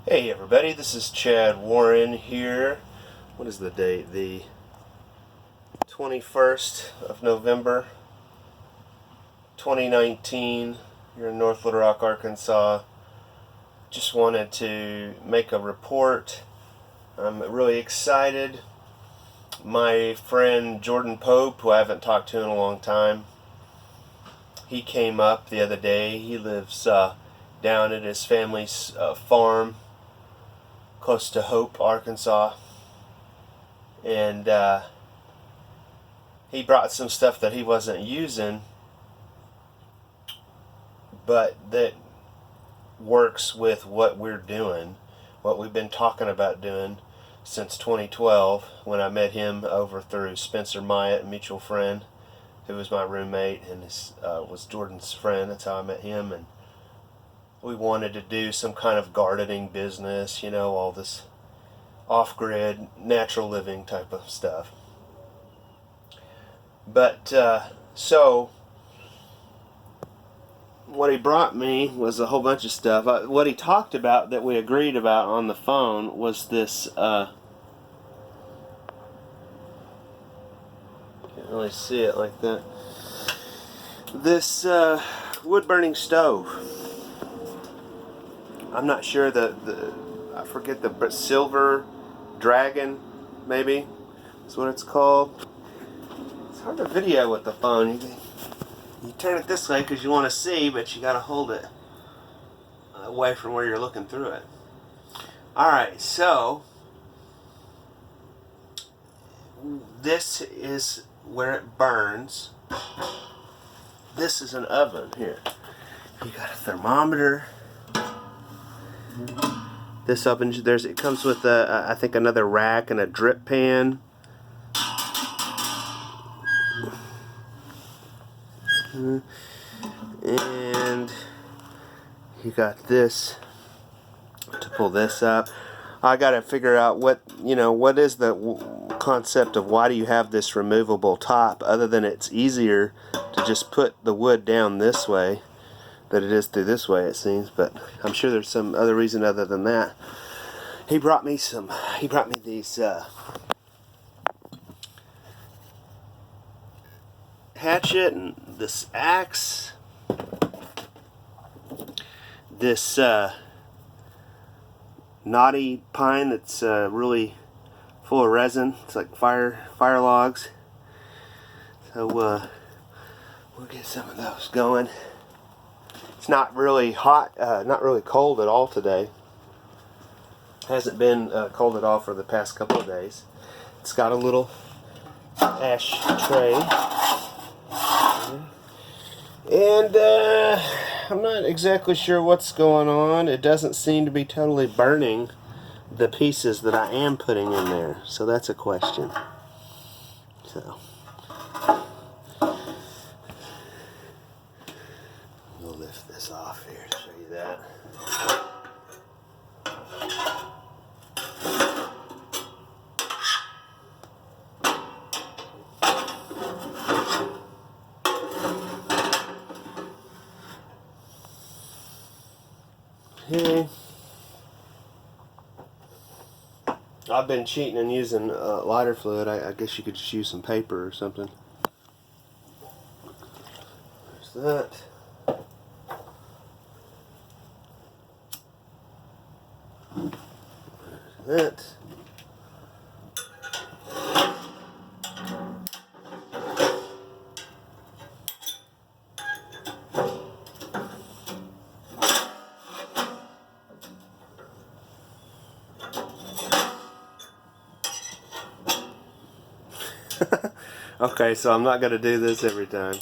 Hey everybody, this is Chad Warren here. What is the date? The 21st of November 2019 here in North Little Rock, Arkansas. Just wanted to make a report. I'm really excited. My friend Jordan Pope, who I haven't talked to in a long time, he came up the other day. He lives down at his family's farm close to Hope, Arkansas, and he brought some stuff that he wasn't using, but that works with what we're doing, what we've been talking about doing since 2012 when I met him over through Spencer Myatt, a mutual friend who was my roommate and was Jordan's friend. That's how I met him, and we wanted to do some kind of gardening business, all this off-grid, natural living type of stuff. But, so, what he brought me was a whole bunch of stuff. What he talked about that we agreed about on the phone was this, can't really see it like that, this wood-burning stove. I'm not sure I forget the Silver Dragon, maybe that's what it's called. It's hard to video with the phone. You turn it this way because you want to see, but you got to hold it away from where you're looking through it. Alright, so this is where it burns. This is an oven here. You got a thermometer. This oven, it comes with I think another rack and a drip pan. And you got this to pull this up. I got to figure out what is the concept of why do you have this removable top, other than it's easier to just put the wood down this way than it is through this way, it seems, but I'm sure there's some other reason other than that. He brought me these hatchet and this axe, this knotty pine that's really full of resin. It's like fire logs. So we'll get some of those going. It's not really hot, not really cold at all today. Hasn't been cold at all for the past couple of days. It's got a little ash tray. And I'm not exactly sure what's going on. It doesn't seem to be totally burning the pieces that I am putting in there. So that's a question. So we'll lift this off here to show you that. Okay. I've been cheating and using lighter fluid. I guess you could just use some paper or something. There's that. There's that. Okay, so I'm not going to do this every time.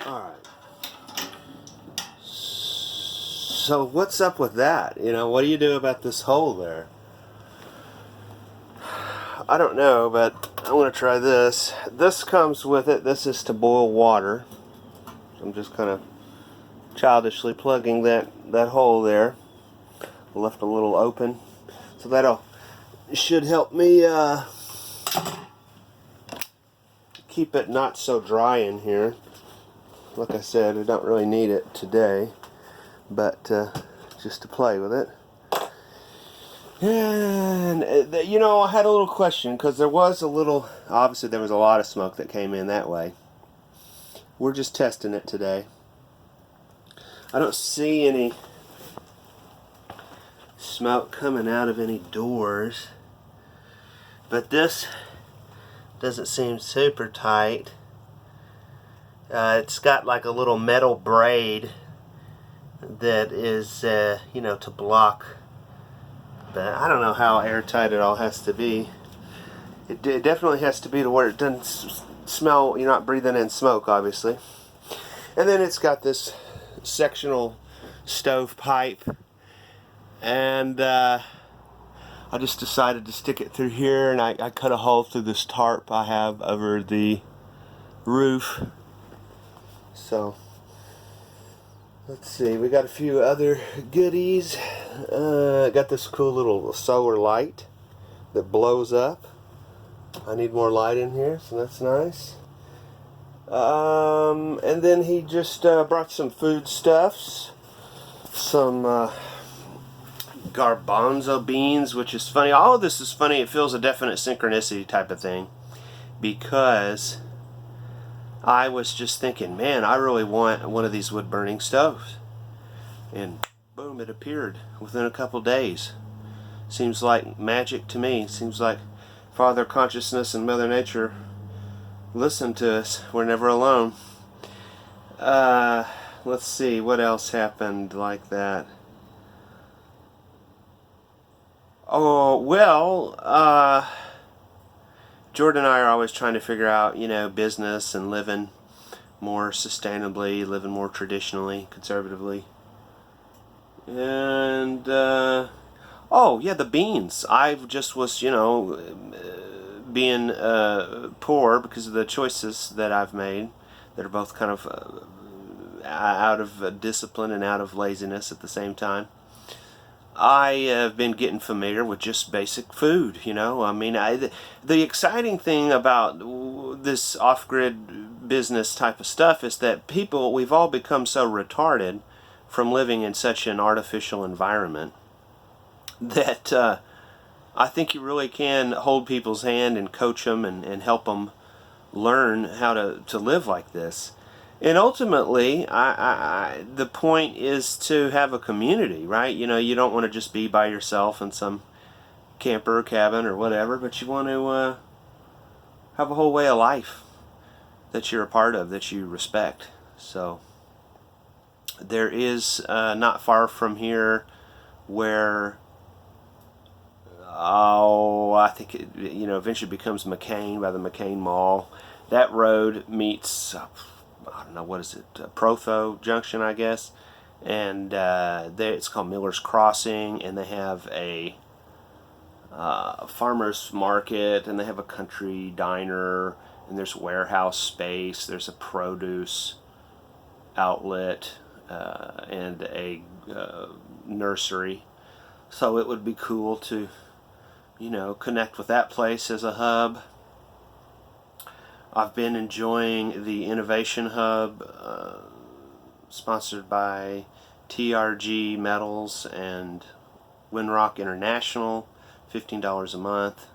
Alright. So what's up with that? What do you do about this hole there? I don't know, but I'm going to try this. This comes with it. This is to boil water. I'm just kind of childishly plugging that hole there. Left a little open, so that'll should help me keep it not so dry in here. Like I said, I don't really need it today, but just to play with it. And I had a little question, because obviously there was a lot of smoke that came in that way. We're just testing it today. I don't see any smoke coming out of any doors, but this doesn't seem super tight. It's got like a little metal braid that is, to block. But I don't know how airtight it all has to be. It definitely has to be to where it doesn't smell, you're not breathing in smoke, obviously. And then it's got this sectional stove pipe. And I just decided to stick it through here, and I cut a hole through this tarp I have over the roof. So, let's see, we got a few other goodies. Got this cool little solar light that blows up. I need more light in here, so that's nice. And then he just brought some foodstuffs, some garbanzo beans, which is funny. All of this is funny. It feels a definite synchronicity type of thing, because I was just thinking, man, I really want one of these wood-burning stoves. And boom, it appeared within a couple days. Seems like magic to me. Seems like Father Consciousness and Mother Nature listen to us. We're never alone. Let's see, what else happened like that? Oh, well, Jordan and I are always trying to figure out, business and living more sustainably, living more traditionally, conservatively. And, oh, yeah, the beans. I just was, being poor because of the choices that I've made that are both kind of out of discipline and out of laziness at the same time. I have been getting familiar with just basic food, I mean, the exciting thing about this off-grid business type of stuff is that we've all become so retarded from living in such an artificial environment that I think you really can hold people's hand and coach them and help them learn how to live like this. And ultimately, the point is to have a community, right? You don't want to just be by yourself in some camper or cabin or whatever, but you want to have a whole way of life that you're a part of, that you respect. So there is not far from here where, I think it eventually becomes McCain, by the McCain Mall. That road meets, I don't know, what is it, Protho Junction, I guess. And it's called Miller's Crossing, and they have a farmer's market, and they have a country diner, and there's warehouse space, there's a produce outlet, and a nursery. So it would be cool to, connect with that place as a hub. I've been enjoying the Innovation Hub, sponsored by TRG Metals and Windrock International, $15 a month,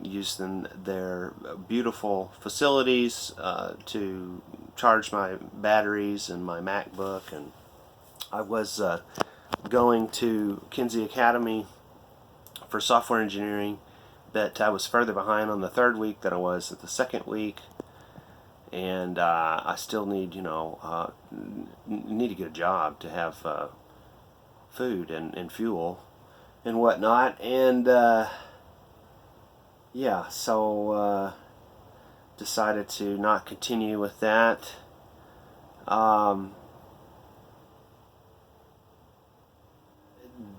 using their beautiful facilities to charge my batteries and my MacBook. And I was going to Kinsey Academy for software engineering, but I was further behind on the third week than I was at the second week, and I still need, need to get a job to have food and fuel and whatnot, and yeah, so decided to not continue with that.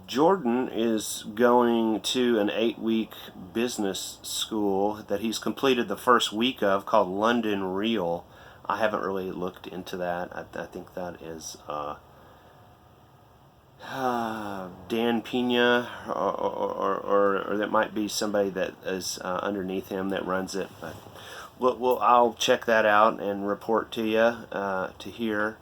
Jordan is going to an 8-week business school that he's completed the first week of, called London Real. I haven't really looked into that. I think that is Dan Pena, or that might be somebody that is underneath him that runs it. But I'll check that out and report to you to hear.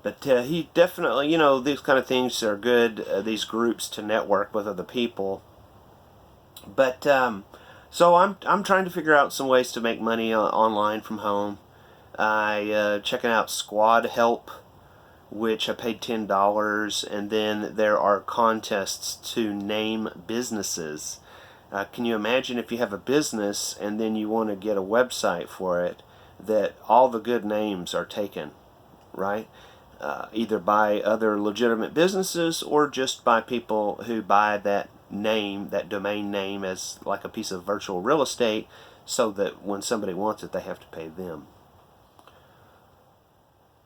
But he definitely, these kind of things are good. These groups to network with other people. But so I'm trying to figure out some ways to make money online from home. I checking out Squad Help, which I paid $10, and then there are contests to name businesses. Can you imagine if you have a business and then you want to get a website for it, that all the good names are taken, right? Either by other legitimate businesses or just by people who buy that name, that domain name, as like a piece of virtual real estate, so that when somebody wants it, they have to pay them.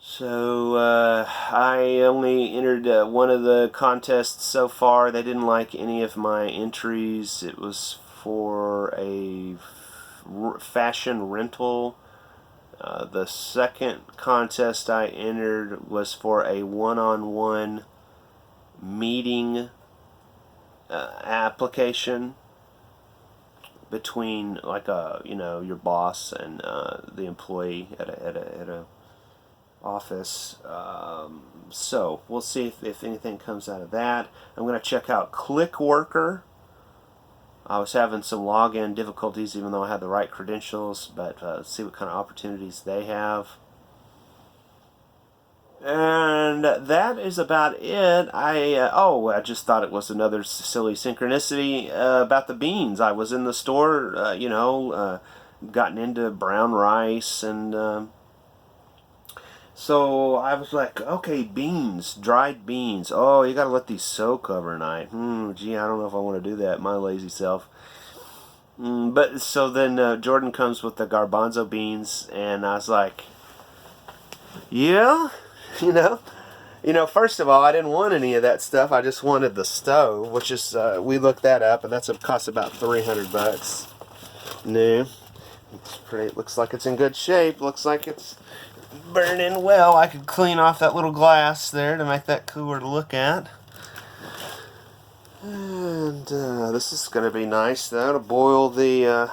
So I only entered one of the contests so far. They didn't like any of my entries. It was for a fashion rental. The second contest I entered was for a one-on-one meeting application between like your boss and the employee at a office. So we'll see if anything comes out of that. I'm going to check out ClickWorker. I was having some login difficulties even though I had the right credentials, but see what kind of opportunities they have. And that is about it. I just thought it was another silly synchronicity about the beans. I was in the store, gotten into brown rice, and so I was like, okay, beans, dried beans. Oh, you gotta let these soak overnight. Gee, I don't know if I want to do that, my lazy self. But so then Jordan comes with the garbanzo beans, and I was like, yeah, first of all, I didn't want any of that stuff. I just wanted the stove, which is we looked that up, and that's cost about $300 new. It's pretty. Looks like it's in good shape. Looks like it's burning well. I could clean off that little glass there to make that cooler to look at. And this is going to be nice, though, to boil the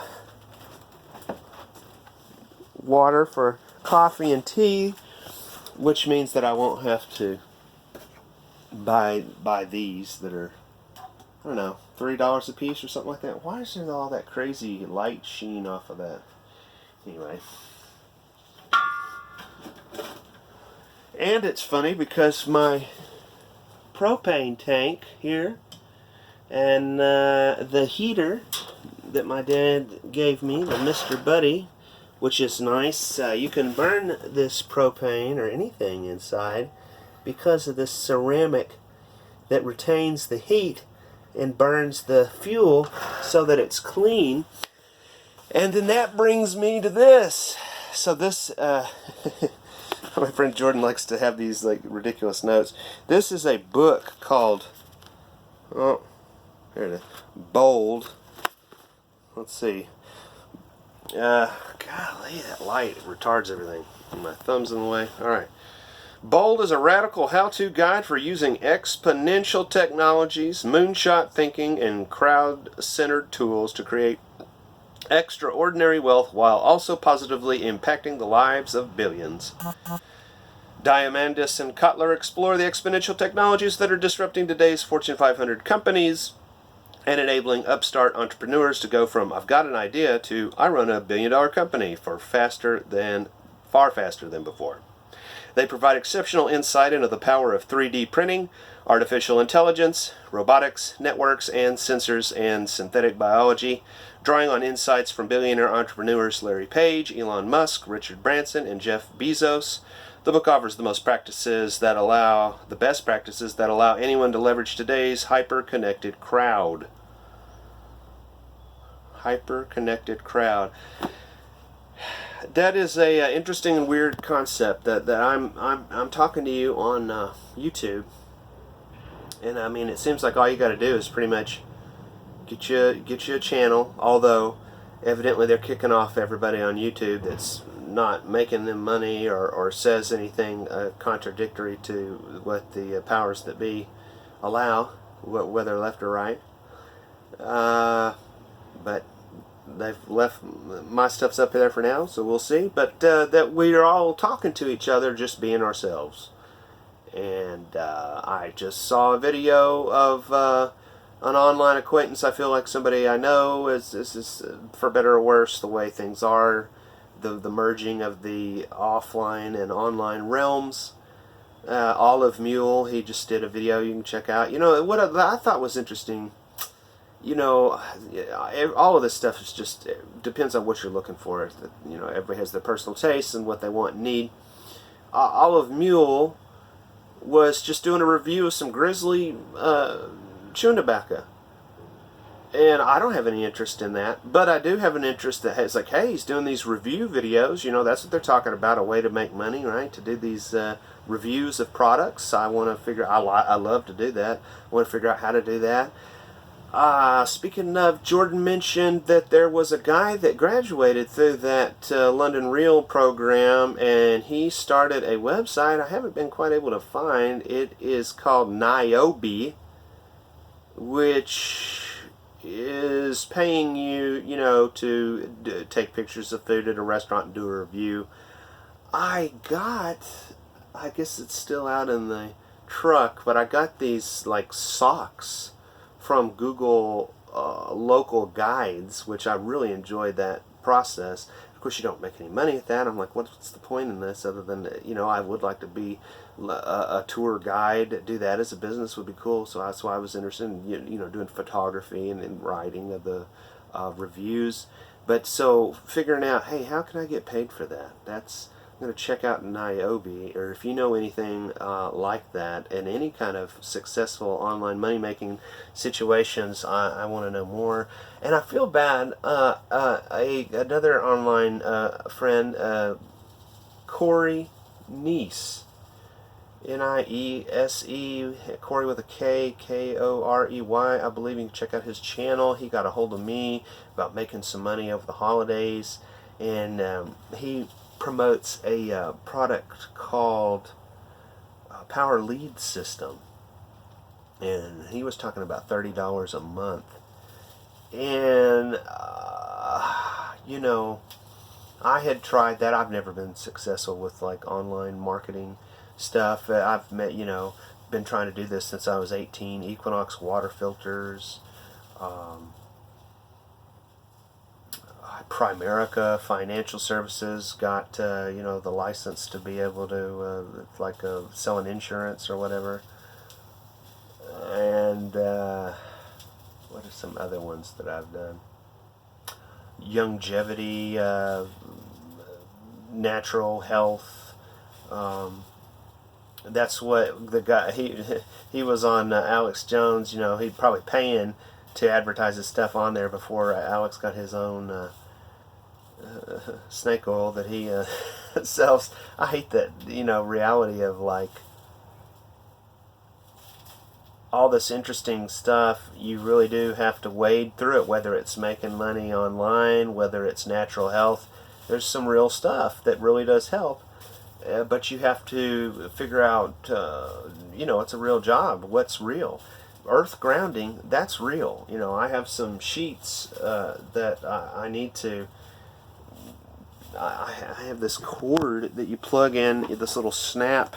water for coffee and tea, which means that I won't have to buy these that are, I don't know, $3 a piece or something like that. Why is there all that crazy light sheen off of that? Anyway. And it's funny because my propane tank here and the heater that my dad gave me, the Mr. Buddy, which is nice. You can burn this propane or anything inside because of this ceramic that retains the heat and burns the fuel so that it's clean. And then that brings me to this. So this, my friend Jordan likes to have these like ridiculous notes. This is a book called, oh, here it is, Bold. Let's see. Golly, that light retards everything. My thumb's in the way. Alright. Bold is a radical how-to guide for using exponential technologies, moonshot thinking, and crowd-centered tools to create extraordinary wealth while also positively impacting the lives of billions. Diamandis and Kotler explore the exponential technologies that are disrupting today's Fortune 500 companies and enabling upstart entrepreneurs to go from I've got an idea to I run a billion-dollar company far faster than before. They provide exceptional insight into the power of 3D printing, artificial intelligence, robotics, networks, and sensors and synthetic biology, drawing on insights from billionaire entrepreneurs Larry Page, Elon Musk, Richard Branson, and Jeff Bezos. The book offers the best practices that allow anyone to leverage today's hyper-connected crowd. Hyper-connected crowd. That is a interesting and weird concept that I'm talking to you on YouTube, and I mean it seems like all you got to do is pretty much get you a channel. Although evidently they're kicking off everybody on YouTube that's not making them money or says anything contradictory to what the powers that be allow, whether left or right. But they've left my stuff's up there for now, so we'll see. But that we are all talking to each other, just being ourselves. And I just saw a video of an online acquaintance. I feel like somebody I know is for better or worse the way things are, the merging of the offline and online realms. Olive Mule, he just did a video you can check out. You know, what I thought was interesting, you know, all of this stuff is just, it depends on what you're looking for. You know, everybody has their personal tastes and what they want and need. Olive Mule was just doing a review of some Grizzly chewing tobacco. And I don't have any interest in that, but I do have an interest that has, like, hey, he's doing these review videos. You know, that's what they're talking about, a way to make money, right? To do these reviews of products. I want to figure, I love to do that. I want to figure out how to do that. Speaking of, Jordan mentioned that there was a guy that graduated through that London Real program, and he started a website I haven't been quite able to find. It is called Niobe, which is paying you, you know, to take pictures of food at a restaurant and do a review. I guess it's still out in the truck, but I got these like socks from Google local guides, which I really enjoyed that process. Of course, you don't make any money at that. I'm like, what's the point in this other than, you know, I would like to be a tour guide. Do that as a business would be cool. So that's why I was interested in, you know, doing photography and writing of the reviews. But so figuring out, hey, how can I get paid for that? I'm going to check out Niobe, or if you know anything like that, in any kind of successful online money-making situations, I want to know more. And I feel bad, another online friend, Corey Niese, Niese, Corey with a K, Korey, I believe you can check out his channel. He got a hold of me about making some money over the holidays, and he promotes a product called Power Lead System, and he was talking about $30 a month. And you know, I had tried that. I've never been successful with like online marketing stuff. I've been trying to do this since I was 18. Equinox water filters, Primerica Financial Services got the license to be able to selling insurance or whatever. And what are some other ones that I've done? Longevity, natural health. That's what the guy, he was on Alex Jones. You know, he probably paying to advertise his stuff on there before Alex got his own snake oil that he sells. I hate that, reality of like all this interesting stuff. You really do have to wade through it, whether it's making money online, whether it's natural health. There's some real stuff that really does help, but you have to figure out, it's a real job. What's real? Earth grounding, that's real. I have some sheets that I need to. I have this cord that you plug in, this little snap.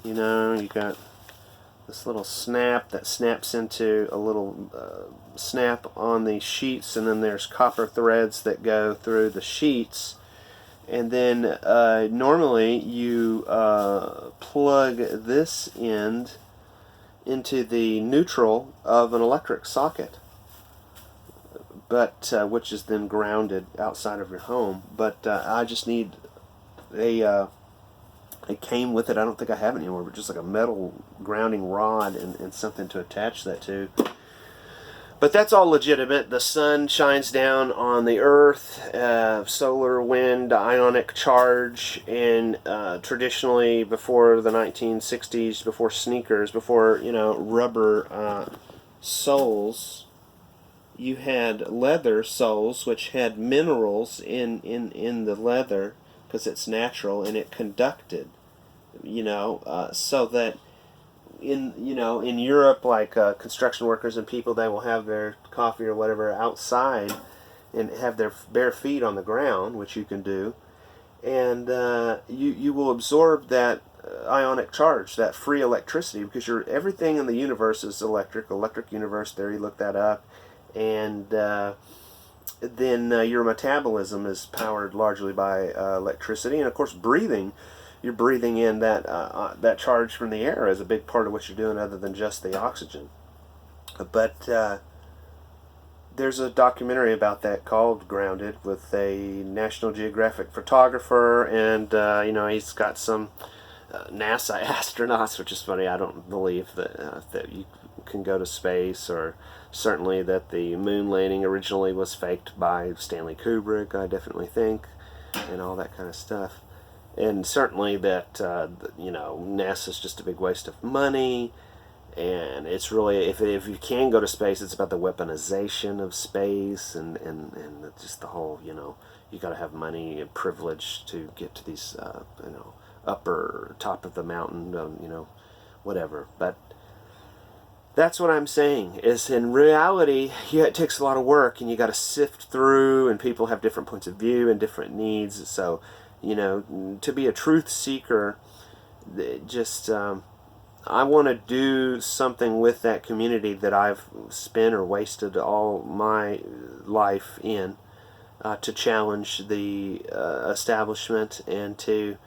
You got this little snap that snaps into a little snap on the sheets, and then there's copper threads that go through the sheets. And then normally you plug this end into the neutral of an electric socket, but which is then grounded outside of your home. But I just need it came with it. I don't think I have it anymore, but just like a metal grounding rod and something to attach that to. But that's all legitimate. The sun shines down on the earth, solar, wind, ionic charge, and traditionally before the 1960s, before sneakers, before rubber soles, you had leather soles which had minerals in the leather because it's natural and it conducted. So that in Europe, like construction workers and people, they will have their coffee or whatever outside, and have their bare feet on the ground, which you can do, and you will absorb that ionic charge, that free electricity, because everything in the universe is electric universe theory, look that up, and then your metabolism is powered largely by electricity, and of course breathing. You're breathing in that charge from the air is a big part of what you're doing, other than just the oxygen. But there's a documentary about that called Grounded, with a National Geographic photographer, and he's got some NASA astronauts, which is funny. I don't believe that you can go to space, or certainly that the moon landing originally was faked by Stanley Kubrick, I definitely think, and all that kind of stuff. And certainly that NASA's just a big waste of money, and it's really, if you can go to space, it's about the weaponization of space, and just the whole, you got to have money and privilege to get to these upper top of the mountain, whatever. But that's what I'm saying, is in reality, it takes a lot of work, and you got to sift through, and people have different points of view and different needs. So to be a truth seeker, just I want to do something with that community that I've spent or wasted all my life in, to challenge the establishment, and to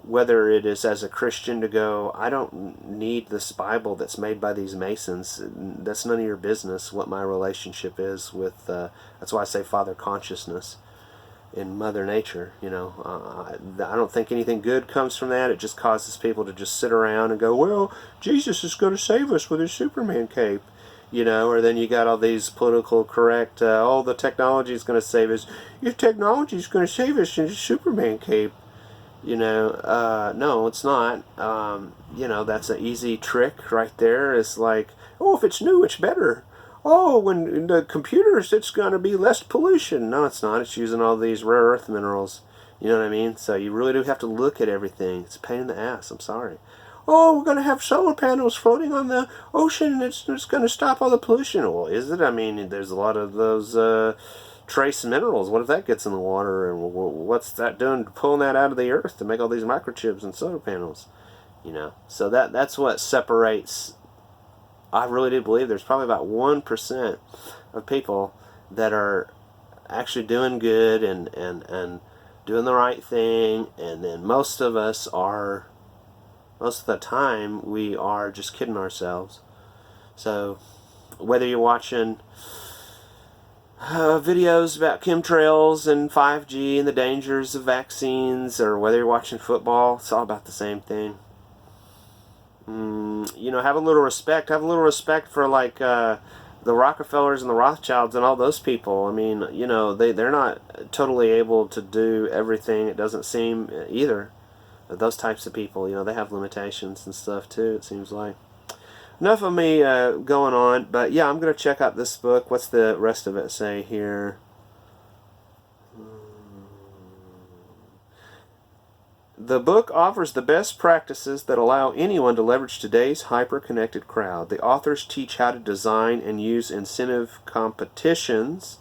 whether it is as a Christian to go, I don't need this Bible that's made by these Masons. That's none of your business what my relationship is with, that's why I say Father Consciousness in Mother Nature. I don't think anything good comes from that. It just causes people to just sit around and go, well, Jesus is going to save us with his Superman cape. Or then you got all these political correct, the technology is going to save us. Your technology is going to save us in his Superman cape. No, it's not. That's an easy trick right there. It's like, oh, if it's new, it's better. Oh, when the computers, it's going to be less pollution. No, it's not. It's using all these rare earth minerals. You know what I mean? So you really do have to look at everything. It's a pain in the ass. I'm sorry. Oh, we're going to have solar panels floating on the ocean, and it's going to stop all the pollution. Well, is it? I mean, there's a lot of those trace minerals. What if that gets in the water, and what's that doing, pulling that out of the earth to make all these microchips and solar panels? So that's what separates. I really do believe there's probably about 1% of people that are actually doing good and doing the right thing, and then most of the time we are just kidding ourselves. So whether you're watching videos about chemtrails and 5G and the dangers of vaccines, or whether you're watching football, it's all about the same thing. Have a little respect. Have a little respect for the Rockefellers and the Rothschilds and all those people. I mean, they're not totally able to do everything, it doesn't seem, either. Those types of people, they have limitations and stuff too, it seems like. Enough of me going on, but yeah, I'm going to check out this book. What's the rest of it say here? The book offers the best practices that allow anyone to leverage today's hyper-connected crowd. The authors teach how to design and use incentive competitions,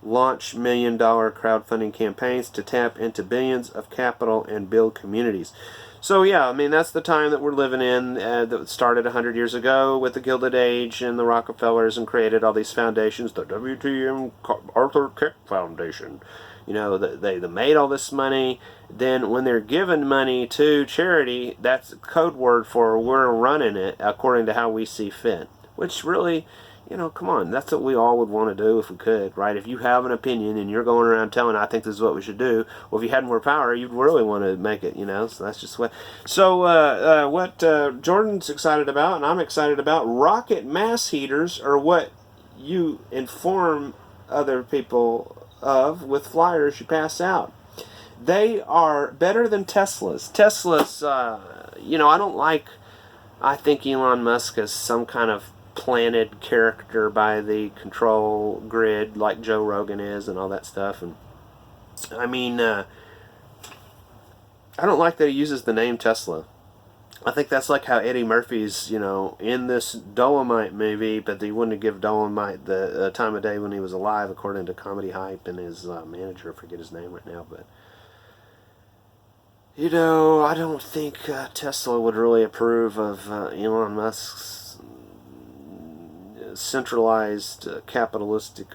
launch million-dollar crowdfunding campaigns to tap into billions of capital and build communities. So yeah, I mean, that's the time that we're living in, that started 100 years ago with the Gilded Age and the Rockefellers, and created all these foundations, the W.T.M. Arthur Keck Foundation. They made all this money. Then when they're giving money to charity, that's a code word for we're running it according to how we see fit. Which really, come on, that's what we all would want to do if we could, right? If you have an opinion and you're going around telling, I think this is what we should do, well, if you had more power, you'd really want to make it, so that's just what. So what Jordan's excited about, and I'm excited about, rocket mass heaters are what you inform other people of with flyers you pass out. They are better than Teslas. I think Elon Musk is some kind of planted character by the control grid, like Joe Rogan is, and all that stuff. And I mean, I don't like that he uses the name Tesla. I think that's like how Eddie Murphy's, in this Dolomite movie, but they wouldn't give Dolomite the time of day when he was alive, according to Comedy Hype and his manager. I forget his name right now, but I don't think Tesla would really approve of Elon Musk's centralized, capitalistic,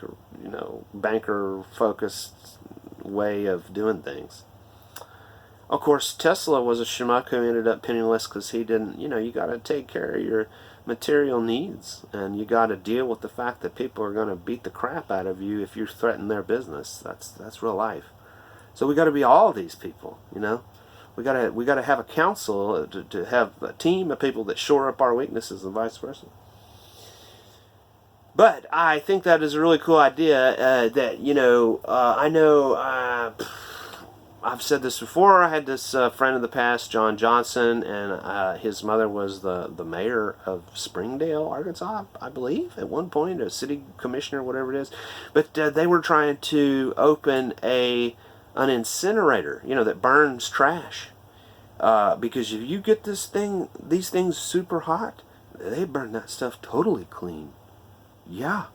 banker-focused way of doing things. Of course, Tesla was a schmuck who ended up penniless because he didn't, you got to take care of your material needs, and you got to deal with the fact that people are going to beat the crap out of you if you threaten their business. That's real life. So we got to be all these people, We got to have a council to have a team of people that shore up our weaknesses and vice versa. But I think that is a really cool idea. I know. I've said this before. I had this friend of the past, John Johnson, and his mother was the mayor of Springdale, Arkansas, I believe, at one point, a city commissioner, whatever it is. But they were trying to open an incinerator, that burns trash. Because if you get these things super hot, they burn that stuff totally clean. Yeah.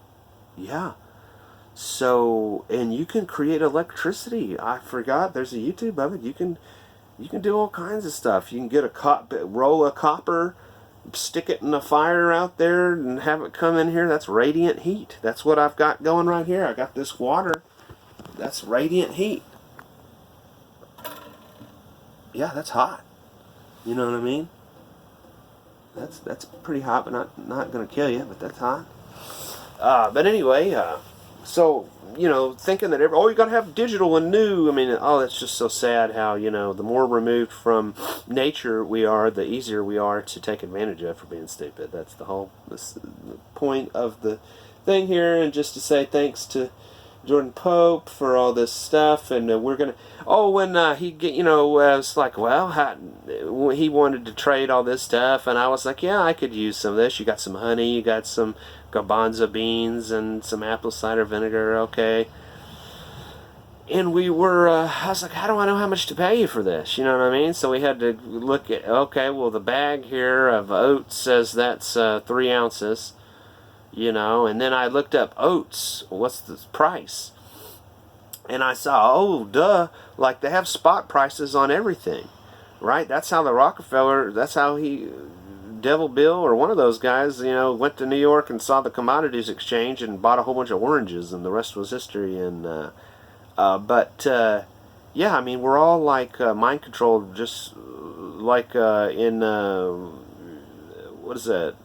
So, and you can create electricity. I forgot, there's a YouTube of it. You can do all kinds of stuff. You can get a roll of copper, stick it in a fire out there, and have it come in here. That's radiant heat. That's what I've got going right here. I got this water. That's radiant heat. Yeah, that's hot. You know what I mean? That's pretty hot, but not going to kill you. But that's hot. But anyway. So, thinking that you got to have digital and new. I mean, that's just so sad how, the more removed from nature we are, the easier we are to take advantage of for being stupid. That's the point of the thing here. And just to say thanks to Jordan Pope for all this stuff. And we're going to, when it's like, he wanted to trade all this stuff. And I was like, yeah, I could use some of this. You got some honey, you got some garbanzo beans and some apple cider vinegar, okay. And we were, I was like, how do I know how much to pay you for this? You know what I mean? So we had to look at, okay, well, the bag here of oats says that's 3 ounces, and then I looked up oats, what's the price? And I saw, like they have spot prices on everything, right? That's how Devil Bill or one of those guys, went to New York and saw the commodities exchange and bought a whole bunch of oranges, and the rest was history. And yeah, I mean, we're all like mind controlled, just like in what is that?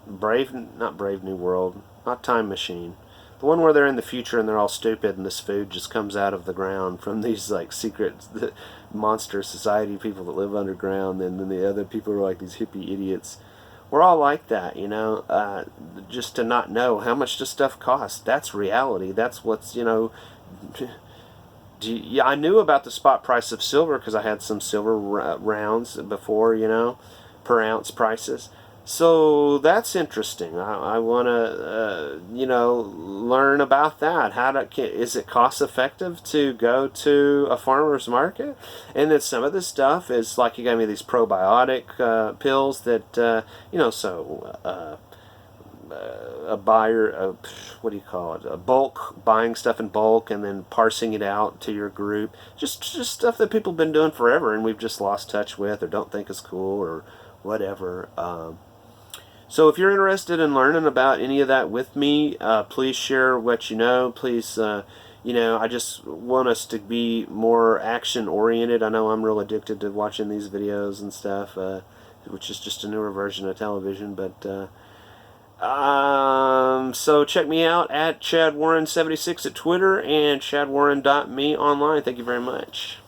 Not Brave New World, not Time Machine. The one where they're in the future and they're all stupid and this food just comes out of the ground from these like secret monster society people that live underground, and then the other people are like these hippie idiots. We're all like that, just to not know how much this stuff costs. That's reality. That's what's, I knew about the spot price of silver because I had some silver rounds before, per ounce prices. So that's interesting. I want to, learn about that. Is it cost effective to go to a farmer's market? And then some of this stuff is like you gave me these probiotic pills that, a buyer, what do you call it? A bulk, buying stuff in bulk and then parsing it out to your group. Just stuff that people have been doing forever and we've just lost touch with or don't think is cool or whatever. So if you're interested in learning about any of that with me, please share what you know. Please, I just want us to be more action-oriented. I know I'm real addicted to watching these videos and stuff, which is just a newer version of television. But so check me out at ChadWarren76 at Twitter and ChadWarren.me online. Thank you very much.